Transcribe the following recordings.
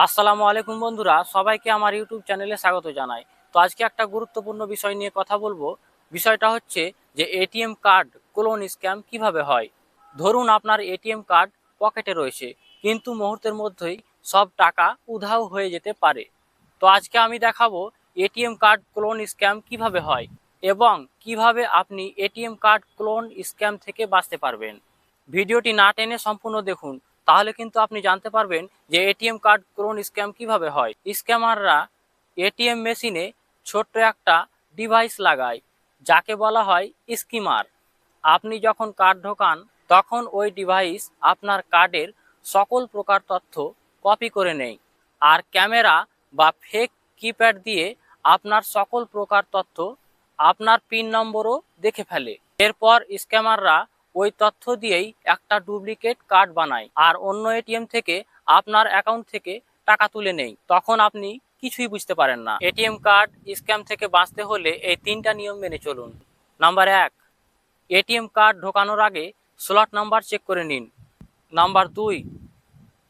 আসসালামু আলাইকুম বন্ধুরা, সবাইকে আমার ইউটিউব চ্যানেলে স্বাগত জানাই। তো আজকে একটা গুরুত্বপূর্ণ বিষয় নিয়ে কথা বলবো। বিষয়টা হচ্ছে যে এটিএম কার্ড ক্লোন স্ক্যাম কিভাবে হয়। ধরুন আপনার এটিএম কার্ড পকেটে রয়েছে, কিন্তু মুহূর্তের মধ্যেই সব টাকা উধাও হয়ে যেতে পারে। তো আজকে আমি দেখাবো এটিএম কার্ড ক্লোন স্ক্যাম কিভাবে হয় এবং কিভাবে আপনি এটিএম কার্ড ক্লোন স্ক্যাম থেকে বাঁচতে পারবেন। ভিডিওটি না টেনে সম্পূর্ণ দেখুন, তাহলে কিন্তু আপনি জানতে পারবেন যে এটিএম কার্ড ক্লোন স্ক্যাম কিভাবে হয়। স্ক্যামাররা এটিএম মেশিনে ছোট্ট একটা ডিভাইস লাগায়, যাকে বলা হয় স্কিমার। আপনি যখন কার্ড ঢোকান, তখন ওই ডিভাইস আপনার কার্ডের সকল প্রকার তথ্য কপি করে নেয়, আর ক্যামেরা বা ফেক কিপ্যাড দিয়ে আপনার সকল প্রকার তথ্য, আপনার পিন নম্বরও দেখে ফেলে। এরপর স্ক্যামাররা ওই তথ্য দিয়েই একটা ডুপ্লিকেট কার্ড বানায় আর অন্য এটিএম থেকে আপনার অ্যাকাউন্ট থেকে টাকা তুলে নেয়। তখন আপনি কিছুই বুঝতে পারেন না। এটিএম কার্ড স্ক্যাম থেকে বাঁচতে হলে এই তিনটা নিয়ম মেনে চলুন। নাম্বার 1, এটিএম কার্ড ঢোকানোর আগে স্লট নাম্বার চেক করে নিন। নাম্বার 2,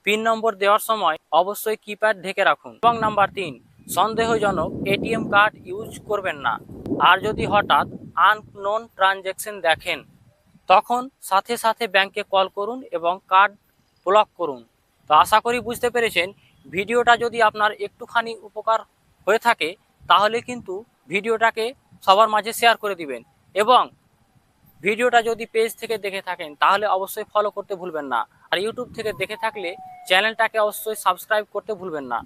পিন নম্বর দেওয়ার সময় অবশ্যই কিপ্যাড ঢেকে রাখুন। এবং নাম্বার 3, সন্দেহজনক এটিএম কার্ড ইউজ করবেন না। আর যদি হঠাৎ আননোন ট্রানজ্যাকশন দেখেন, তখন সাথে সাথে ব্যাংকে কল করুন এবং কার্ড ব্লক করুন। তো আশা করি বুঝতে পেরেছেন। ভিডিওটা যদি আপনার একটুখানি উপকার হয়ে থাকে, তাহলে কিন্তু ভিডিওটাকে সবার মাঝে শেয়ার করে দিবেন। এবং ভিডিওটা যদি পেজ থেকে দেখে থাকেন, তাহলে অবশ্যই ফলো করতে ভুলবেন না। আর ইউটিউব থেকে দেখে থাকলে চ্যানেলটাকে অবশ্যই সাবস্ক্রাইব করতে ভুলবেন না।